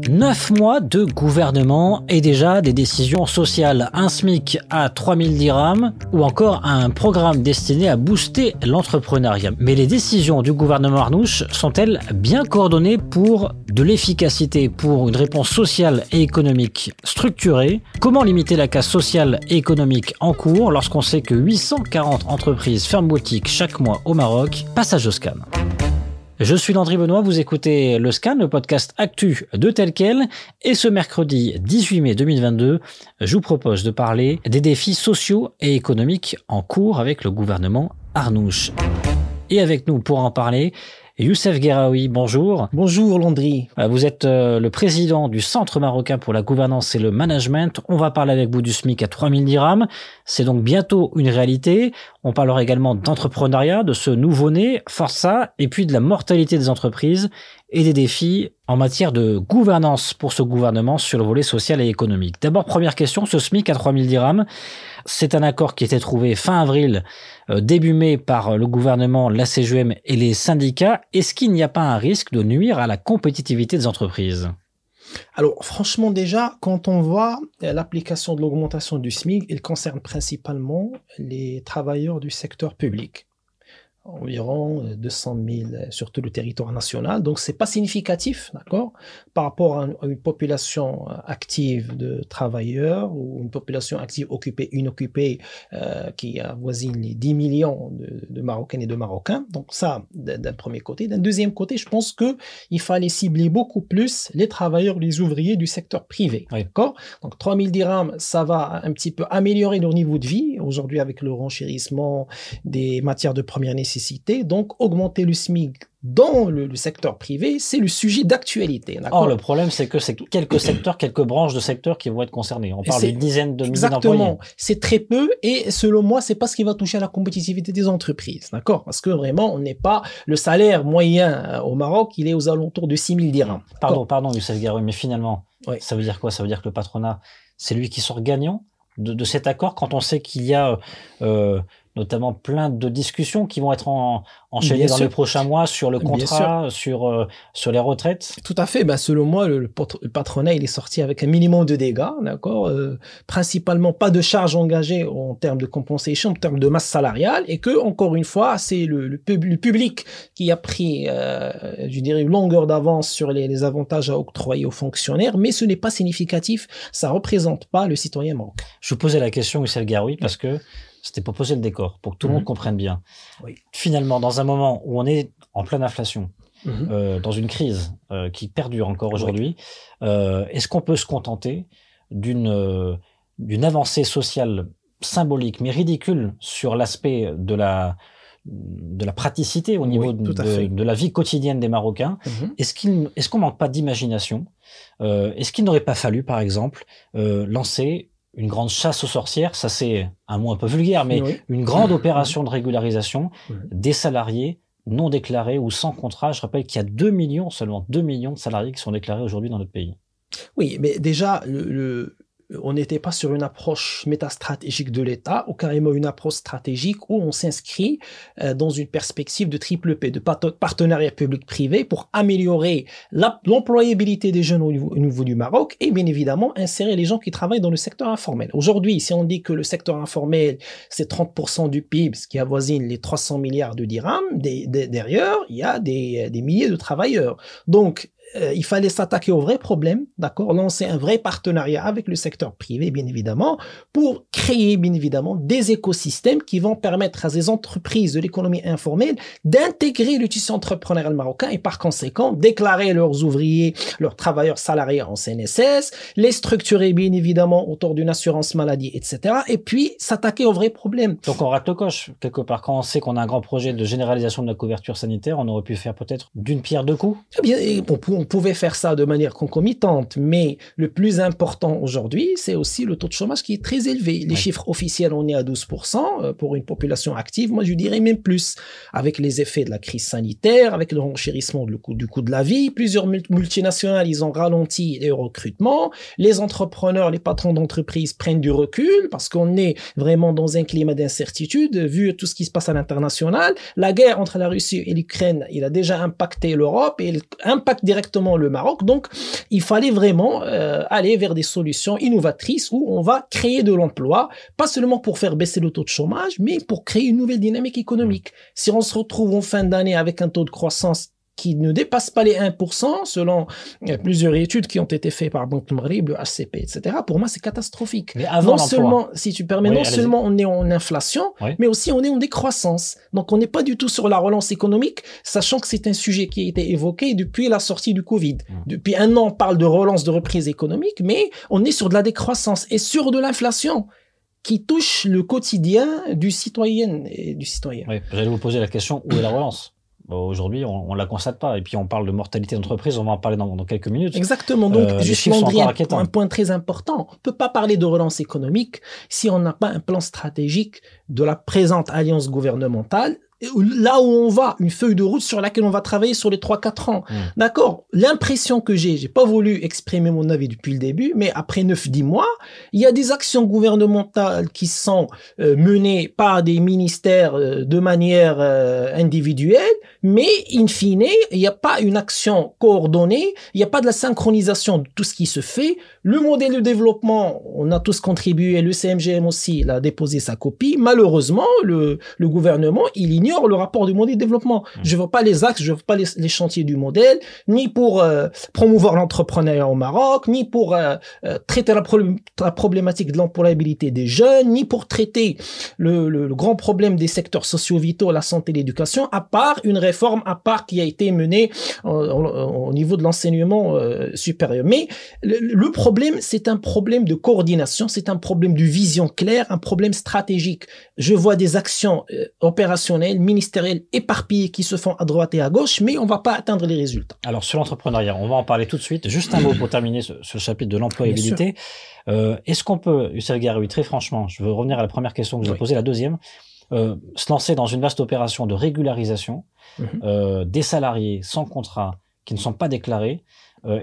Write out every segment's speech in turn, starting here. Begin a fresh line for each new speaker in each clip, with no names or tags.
9 mois de gouvernement et déjà des décisions sociales. Un SMIC à 3000 dirhams ou encore un programme destiné à booster l'entrepreneuriat. Mais les décisions du gouvernement Arnouch sont-elles bien coordonnées pour de l'efficacité, pour une réponse sociale et économique structurée? Comment limiter la casse sociale et économique en cours lorsqu'on sait que 840 entreprises ferment boutique chaque mois au Maroc? Passage au scan. Je suis Landry Benoît, vous écoutez Le Scan, le podcast actu de Tel Quel. Et ce mercredi 18 mai 2022, je vous propose de parler des défis sociaux et économiques en cours avec le gouvernement Arnouch. Et avec nous pour en parler, Youssef Guerraoui, bonjour.
Bonjour Landry.
Vous êtes le président du Centre marocain pour la gouvernance et le management. On va parler avec vous du SMIC à 3000 dirhams. C'est donc bientôt une réalité. On parlera également d'entrepreneuriat, de ce nouveau-né, Força, et puis de la mortalité des entreprises et des défis en matière de gouvernance pour ce gouvernement sur le volet social et économique. D'abord, première question, ce SMIC à 3000 dirhams, c'est un accord qui était trouvé fin avril, début mai par le gouvernement, la CGM et les syndicats. Est-ce qu'il n'y a pas un risque de nuire à la compétitivité des entreprises ?
Alors franchement déjà, quand on voit l'application de l'augmentation du SMIC, elle concerne principalement les travailleurs du secteur public. Environ 200 000 sur tout le territoire national. Donc, c'est pas significatif, d'accord, par rapport à une population active de travailleurs ou une population active occupée, inoccupée, qui avoisine les 10 millions de Marocaines et de Marocains. Donc, ça, d'un premier côté. D'un deuxième côté, je pense que il fallait cibler beaucoup plus les travailleurs, les ouvriers du secteur privé,
oui.
D'accord? Donc, 3000 dirhams, ça va un petit peu améliorer leur niveau de vie. Aujourd'hui, avec le renchérissement des matières de première nécessité, donc augmenter le SMIC dans le secteur privé, c'est le sujet d'actualité.
Or, le problème, c'est que c'est quelques secteurs, quelques branches de secteurs qui vont être concernés. On parle d'une dizaine de milliers d'employés.
Exactement. C'est très peu et selon moi, c'est pas ce qui va toucher à la compétitivité des entreprises. D'accord? Parce que vraiment, on n'est pas, le salaire moyen au Maroc, il est aux alentours de 6000 dirhams.
Pardon, Youssef Guerraoui, mais finalement,
oui.
Ça veut dire quoi? Ça veut dire que le patronat, c'est lui qui sort gagnant de cet accord quand on sait qu'il y a notamment plein de discussions qui vont être enchaînées dans les prochains mois sur le contrat, sur les retraites.
Tout à fait. Selon moi, le patronat, il est sorti avec un minimum de dégâts, d'accord. Principalement, pas de charges engagées en termes de compensation, en termes de masse salariale, et que, encore une fois, c'est le public qui a pris, je dirais, une longueur d'avance sur les avantages à octroyer aux fonctionnaires, mais ce n'est pas significatif. Ça représente pas le citoyen marocain.
Je vous posais la question, Youssef Guerraoui, parce que c'était pour poser le décor, pour que tout le monde comprenne bien.
Oui.
Finalement, dans un moment où on est en pleine inflation, dans une crise qui perdure encore aujourd'hui, est-ce qu'on peut se contenter d'une avancée sociale symbolique, mais ridicule, sur l'aspect de la praticité au niveau de la vie quotidienne des Marocains? Est-ce qu'on manque pas d'imagination? Est-ce qu'il n'aurait pas fallu, par exemple, lancer une grande chasse aux sorcières, ça c'est un mot un peu vulgaire, mais une grande opération de régularisation des salariés non déclarés ou sans contrat? Je rappelle qu'il y a seulement 2 millions de salariés qui sont déclarés aujourd'hui dans notre pays.
Oui, mais déjà, on n'était pas sur une approche métastratégique de l'État, ou carrément une approche stratégique où on s'inscrit dans une perspective de triple P, de partenariat public-privé pour améliorer l'employabilité des jeunes au niveau du Maroc et bien évidemment insérer les gens qui travaillent dans le secteur informel. Aujourd'hui, si on dit que le secteur informel, c'est 30% du PIB, ce qui avoisine les 300 milliards de dirhams, derrière, il y a des milliers de travailleurs. Donc, il fallait s'attaquer au vrai problème, d'accord, lancer un vrai partenariat avec le secteur privé, bien évidemment, pour créer, bien évidemment, des écosystèmes qui vont permettre à ces entreprises de l'économie informelle d'intégrer le tissu entrepreneurial marocain et par conséquent déclarer leurs ouvriers, leurs travailleurs salariés en CNSS, les structurer, bien évidemment, autour d'une assurance maladie, etc. Et puis s'attaquer au vrai problème.
Donc on rate le coche, quelque part. Quand on sait qu'on a un grand projet de généralisation de la couverture sanitaire, on aurait pu faire peut-être d'une pierre deux coups.
Eh bien, on pouvait faire ça de manière concomitante, mais le plus important aujourd'hui, c'est aussi le taux de chômage qui est très élevé. Les chiffres officiels, on est à 12% pour une population active. Moi, je dirais même plus. Avec les effets de la crise sanitaire, avec le renchérissement du coût de la vie, plusieurs multinationales, ils ont ralenti les recrutements. Les entrepreneurs, les patrons d'entreprises prennent du recul parce qu'on est vraiment dans un climat d'incertitude, vu tout ce qui se passe à l'international. La guerre entre la Russie et l'Ukraine, il a déjà impacté l'Europe et il impacte directement exactement le Maroc. Donc, il fallait vraiment aller vers des solutions innovatrices où on va créer de l'emploi, pas seulement pour faire baisser le taux de chômage, mais pour créer une nouvelle dynamique économique. Si on se retrouve en fin d'année avec un taux de croissance qui ne dépasse pas les 1%, selon plusieurs études qui ont été faites par Banque Maghreb, le HCP, etc. Pour moi, c'est catastrophique.
Mais avant
non seulement, si tu permets, non seulement on est en inflation, mais aussi on est en décroissance. Donc, on n'est pas du tout sur la relance économique, sachant que c'est un sujet qui a été évoqué depuis la sortie du Covid. Depuis un an, on parle de relance, de reprise économique, mais on est sur de la décroissance et sur de l'inflation qui touche le quotidien du citoyen et du citoyen.
Oui, j'allais vous poser la question, où est la relance? Aujourd'hui, on la constate pas. Et puis, on parle de mortalité d'entreprise, on va en parler dans quelques minutes.
Exactement. Donc, juste un point très important. On peut pas parler de relance économique si on n'a pas un plan stratégique de la présente alliance gouvernementale. Là où on va, une feuille de route sur laquelle on va travailler sur les 3-4 ans. D'accord? L'impression que j'ai pas voulu exprimer mon avis depuis le début, mais après 9-10 mois, il y a des actions gouvernementales qui sont menées par des ministères de manière individuelle, mais in fine, il n'y a pas une action coordonnée, il n'y a pas de la synchronisation de tout ce qui se fait. Le modèle de développement, on a tous contribué, le CMGM aussi, il a déposé sa copie. Malheureusement, le gouvernement, il ignore le rapport du modèle de développement. Je ne veux pas les axes, je ne veux pas les chantiers du modèle, ni pour promouvoir l'entrepreneuriat au Maroc, ni pour traiter la problématique de l'employabilité des jeunes, ni pour traiter le grand problème des secteurs sociaux vitaux, la santé et l'éducation, à part une réforme à part qui a été menée au niveau de l'enseignement supérieur. Mais le problème, c'est un problème de coordination, c'est un problème de vision claire, un problème stratégique. Je vois des actions opérationnelles, ministérielles éparpillées qui se font à droite et à gauche, mais on ne va pas atteindre les résultats.
Alors, sur l'entrepreneuriat, on va en parler tout de suite. Juste un mot pour terminer ce chapitre de l'employabilité. Est-ce qu'on peut, Youssef Gharoui, très franchement, je veux revenir à la première question que je vous ai posée, la deuxième, se lancer dans une vaste opération de régularisation des salariés sans contrat qui ne sont pas déclarés.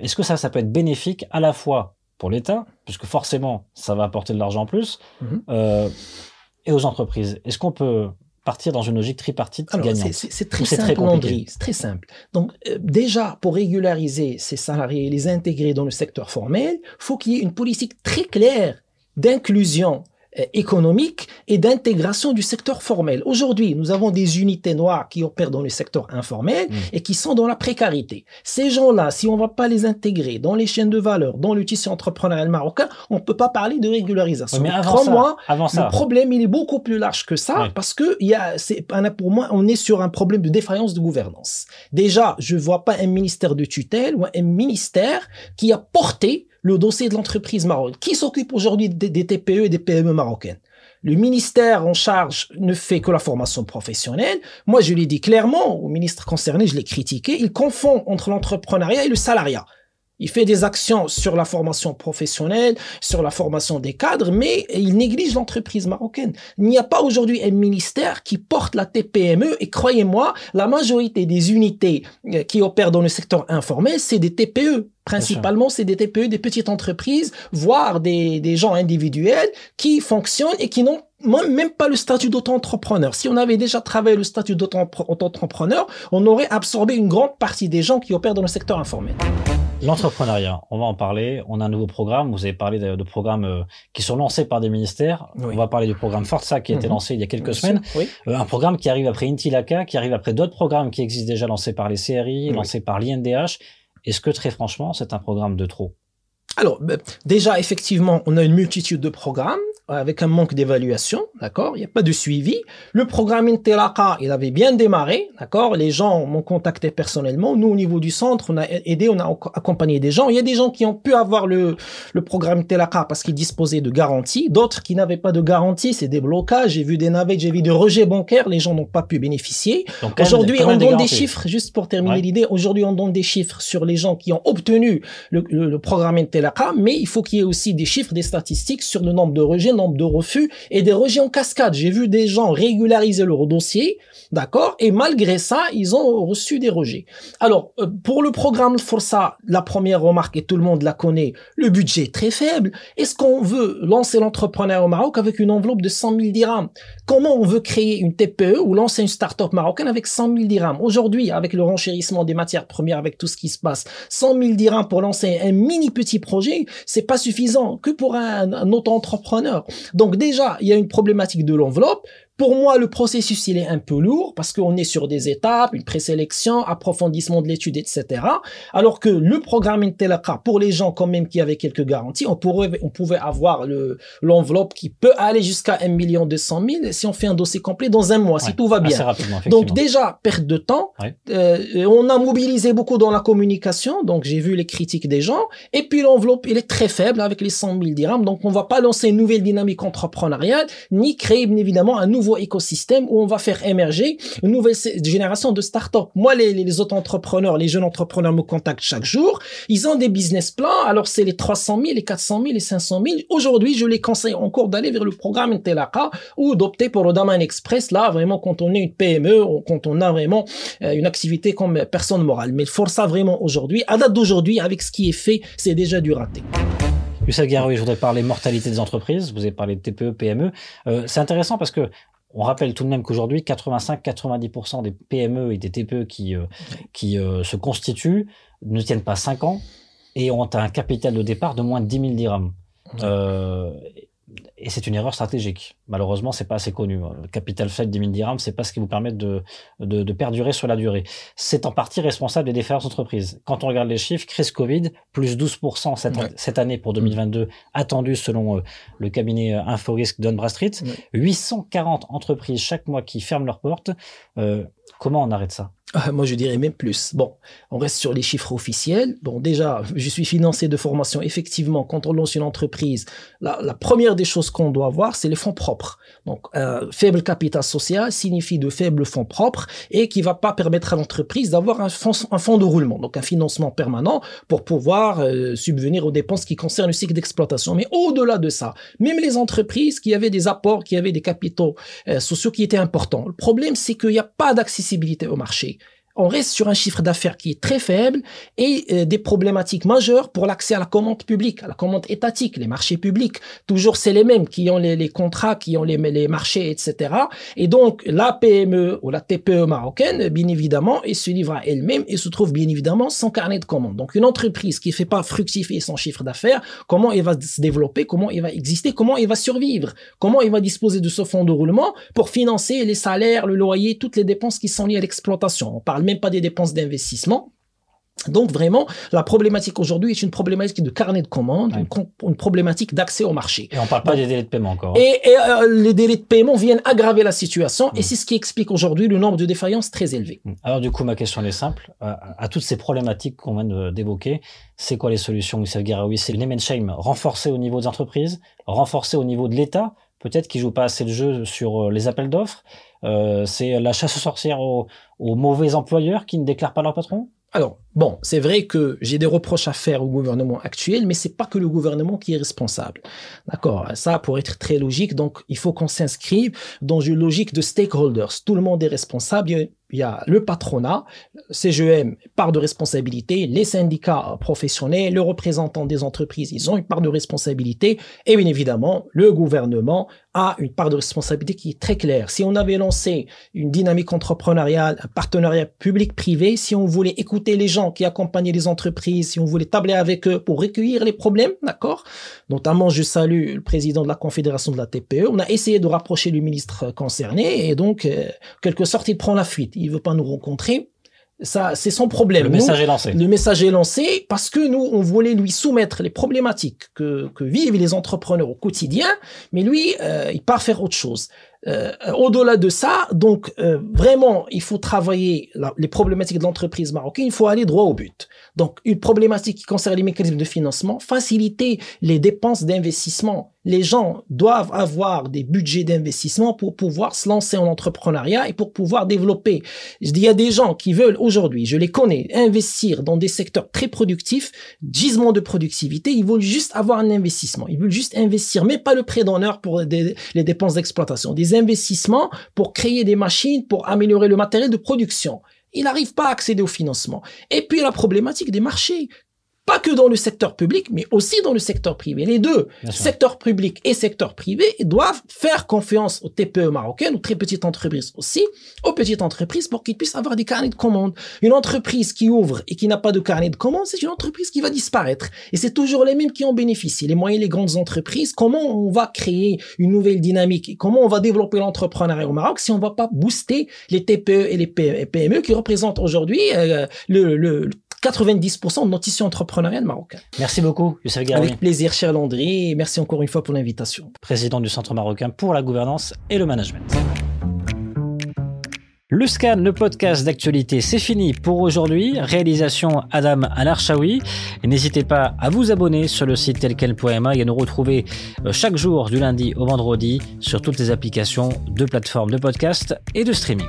Est-ce que ça peut être bénéfique à la fois pour l'État, puisque forcément ça va apporter de l'argent en plus, et aux entreprises? Est-ce qu'on peut partir dans une logique tripartite gagnante?
C'est très simple, Landry, c'est très simple. Donc déjà, pour régulariser ces salariés et les intégrer dans le secteur formel, faut qu'il y ait une politique très claire d'inclusion économique et d'intégration du secteur formel. Aujourd'hui, nous avons des unités noires qui opèrent dans le secteur informel et qui sont dans la précarité. Ces gens-là, si on ne va pas les intégrer dans les chaînes de valeur, dans le tissu entrepreneurial marocain, on ne peut pas parler de régularisation.
Mais
crois-moi, le problème, il est beaucoup plus large que ça parce que pour moi, on est sur un problème de défaillance de gouvernance. Déjà, je ne vois pas un ministère de tutelle ou un ministère qui a porté le dossier de l'entreprise marocaine. Qui s'occupe aujourd'hui des TPE et des PME marocaines? Le ministère en charge ne fait que la formation professionnelle. Moi, je l'ai dit clairement au ministre concerné, je l'ai critiqué, il confond entre l'entrepreneuriat et le salariat. Il fait des actions sur la formation professionnelle, sur la formation des cadres, mais il néglige l'entreprise marocaine. Il n'y a pas aujourd'hui un ministère qui porte la TPME et croyez-moi, la majorité des unités qui opèrent dans le secteur informel, c'est des TPE. Principalement, c'est des TPE, des petites entreprises, voire des gens individuels qui fonctionnent et qui n'ont même pas le statut d'auto-entrepreneur. Si on avait déjà travaillé le statut d'auto-entrepreneur, on aurait absorbé une grande partie des gens qui opèrent dans le secteur informel.
L'entrepreneuriat, on va en parler. On a un nouveau programme. Vous avez parlé de programmes qui sont lancés par des ministères. On va parler du programme Forza qui a été lancé il y a quelques semaines. Un programme qui arrive après Intilaka, qui arrive après d'autres programmes qui existent déjà lancés par les CRI, lancés par l'INDH. Est-ce que très franchement, c'est un programme de trop?
Alors, déjà, effectivement, on a une multitude de programmes avec un manque d'évaluation, d'accord? Il n'y a pas de suivi. Le programme Intilaka, il avait bien démarré, d'accord? Les gens m'ont contacté personnellement. Nous, au niveau du centre, on a aidé, on a accompagné des gens. Il y a des gens qui ont pu avoir le programme Intilaka parce qu'ils disposaient de garanties. D'autres qui n'avaient pas de garantie, c'est des blocages. J'ai vu des navettes, j'ai vu des rejets bancaires. Les gens n'ont pas pu bénéficier. Aujourd'hui, on donne des chiffres, juste pour terminer l'idée. Aujourd'hui, on donne des chiffres sur les gens qui ont obtenu le programme Intilaka, mais il faut qu'il y ait aussi des chiffres, des statistiques sur le nombre de rejets, certain nombre de refus et des rejets en cascade. J'ai vu des gens régulariser leur dossier, d'accord, et malgré ça, ils ont reçu des rejets. Alors, pour le programme Força, la première remarque, et tout le monde la connaît, le budget est très faible. Est-ce qu'on veut lancer l'entrepreneuriat au Maroc avec une enveloppe de 100 000 dirhams? Comment on veut créer une TPE ou lancer une start-up marocaine avec 100 000 dirhams? Aujourd'hui, avec le renchérissement des matières premières, avec tout ce qui se passe, 100 000 dirhams pour lancer un mini petit projet, c'est pas suffisant que pour un auto-entrepreneur. Donc déjà, il y a une problématique de l'enveloppe. Pour moi, le processus, il est un peu lourd parce qu'on est sur des étapes, une présélection, approfondissement de l'étude, etc. Alors que le programme Intelaqa, pour les gens quand même qui avaient quelques garanties, on pouvait avoir l'enveloppe qui peut aller jusqu'à 1 200 000 si on fait un dossier complet dans un mois, si tout va bien.
Assez rapidement, effectivement.
Donc déjà, perte de temps. On a mobilisé beaucoup dans la communication, donc j'ai vu les critiques des gens. Et puis l'enveloppe, elle est très faible avec les 100 000 dirhams. Donc on va pas lancer une nouvelle dynamique entrepreneuriale, ni créer bien évidemment un nouveau écosystème où on va faire émerger une nouvelle génération de start-up. Moi, les auto-entrepreneurs, les jeunes entrepreneurs me contactent chaque jour. Ils ont des business plans. Alors, c'est les 300 000, les 400 000, les 500 000. Aujourd'hui, je les conseille encore d'aller vers le programme Intelaqa ou d'opter pour le Daman Express. Là, vraiment, quand on est une PME ou quand on a vraiment une activité comme personne morale. Mais Força, vraiment, aujourd'hui, à date d'aujourd'hui, avec ce qui est fait, c'est déjà du raté.
Youssef Garaoui, je voudrais parler mortalité des entreprises. Vous avez parlé de TPE, PME. C'est intéressant parce que on rappelle tout de même qu'aujourd'hui, 85-90% des PME et des TPE qui se constituent ne tiennent pas 5 ans et ont un capital de départ de moins de 10 000 dirhams. Et c'est une erreur stratégique. Malheureusement, c'est pas assez connu. Le capital faible de 10 000 dirhams, c'est pas ce qui vous permet de perdurer sur la durée. C'est en partie responsable des défaillances d'entreprise. Quand on regarde les chiffres, crise Covid, plus 12% cette année pour 2022, attendu selon le cabinet Inforisk Dun Bradstreet. 840 entreprises chaque mois qui ferment leurs portes. Comment on arrête ça?
Moi, je dirais même plus. Bon, on reste sur les chiffres officiels. Bon, déjà, je suis financier de formation. Effectivement, quand on lance une entreprise, la première des choses qu'on doit avoir, c'est les fonds propres. Donc, faible capital social signifie de faibles fonds propres et qui va pas permettre à l'entreprise d'avoir un fonds de roulement, donc un financement permanent pour pouvoir subvenir aux dépenses qui concernent le cycle d'exploitation. Mais au-delà de ça, même les entreprises qui avaient des apports, qui avaient des capitaux sociaux qui étaient importants. Le problème, c'est qu'il n'y a pas d'accessibilité au marché. On reste sur un chiffre d'affaires qui est très faible et des problématiques majeures pour l'accès à la commande publique, à la commande étatique, les marchés publics. Toujours, c'est les mêmes qui ont les contrats, qui ont les marchés, etc. Et donc, la PME ou la TPE marocaine, bien évidemment, elle se livre à elle-même et se trouve bien évidemment sans carnet de commande. Donc, une entreprise qui ne fait pas fructifier son chiffre d'affaires, comment elle va se développer, comment elle va exister, comment elle va survivre, comment elle va disposer de ce fonds de roulement pour financer les salaires, le loyer, toutes les dépenses qui sont liées à l'exploitation. On parle même pas des dépenses d'investissement. Donc vraiment, la problématique aujourd'hui est une problématique de carnet de commande, une problématique d'accès au marché.
Et on parle pas des délais de paiement encore.
Et les délais de paiement viennent aggraver la situation et c'est ce qui explique aujourd'hui le nombre de défaillances très élevé.
Alors du coup, ma question est simple. À toutes ces problématiques qu'on vient d'évoquer, c'est quoi les solutions, Youssef Garaoui? C'est le name and shame renforcé au niveau des entreprises, renforcé au niveau de l'État, peut-être qui joue pas assez le jeu sur les appels d'offres. C'est la chasse aux sorcières aux mauvais employeurs qui ne déclarent pas leur patron?
Alors, bon, c'est vrai que j'ai des reproches à faire au gouvernement actuel, mais c'est pas que le gouvernement qui est responsable. D'accord? Ça, pour être très logique, donc, il faut qu'on s'inscrive dans une logique de stakeholders. Tout le monde est responsable. Il y a le patronat, CGM, part de responsabilité, les syndicats professionnels, le représentant des entreprises, ils ont une part de responsabilité, et bien évidemment, le gouvernement a une part de responsabilité qui est très claire. Si on avait lancé une dynamique entrepreneuriale, un partenariat public-privé, si on voulait écouter les gens qui accompagnaient les entreprises, si on voulait tabler avec eux pour recueillir les problèmes, d'accord? Notamment, je salue le président de la Confédération de la TPE, on a essayé de rapprocher le ministre concerné, et donc, quelque sorte, il prend la fuite. Il veut pas nous rencontrer. Ça, c'est son problème.
Le message est lancé.
Le message est lancé parce que nous, on voulait lui soumettre les problématiques que vivent les entrepreneurs au quotidien, mais lui, il part faire autre chose. Au-delà de ça, donc vraiment, il faut travailler les problématiques de l'entreprise marocaine. Il faut aller droit au but. Donc, une problématique qui concerne les mécanismes de financement, faciliter les dépenses d'investissement. Les gens doivent avoir des budgets d'investissement pour pouvoir se lancer en entrepreneuriat et pour pouvoir développer. Je dis, il y a des gens qui veulent aujourd'hui, je les connais, investir dans des secteurs très productifs, gisement de productivité. Ils veulent juste avoir un investissement. Ils veulent juste investir, mais pas le prêt d'honneur pour les dépenses d'exploitation. Des investissements pour créer des machines, pour améliorer le matériel de production. Ils n'arrivent pas à accéder au financement. Et puis, la problématique des marchés. Pas que dans le secteur public, mais aussi dans le secteur privé. Les deux, secteur public et secteur privé, doivent faire confiance aux TPE marocaines, aux très petites entreprises aussi, aux petites entreprises pour qu'ils puissent avoir des carnets de commandes. Une entreprise qui ouvre et qui n'a pas de carnet de commandes, c'est une entreprise qui va disparaître. Et c'est toujours les mêmes qui en bénéficient. Les moyennes et les grandes entreprises, comment on va créer une nouvelle dynamique et comment on va développer l'entrepreneuriat au Maroc si on ne va pas booster les TPE et les PME qui représentent aujourd'hui le 90% de notre tissu entrepreneurial marocain.
Merci beaucoup, Youssef Garaoui.
Avec plaisir, cher Landry, et merci encore une fois pour l'invitation.
Président du Centre marocain pour la gouvernance et le management. Le Scan, le podcast d'actualité, c'est fini pour aujourd'hui. Réalisation Adam Al-Arshawi. N'hésitez pas à vous abonner sur le site telquel.ma et à nous retrouver chaque jour du lundi au vendredi sur toutes les applications de plateformes de podcast et de streaming.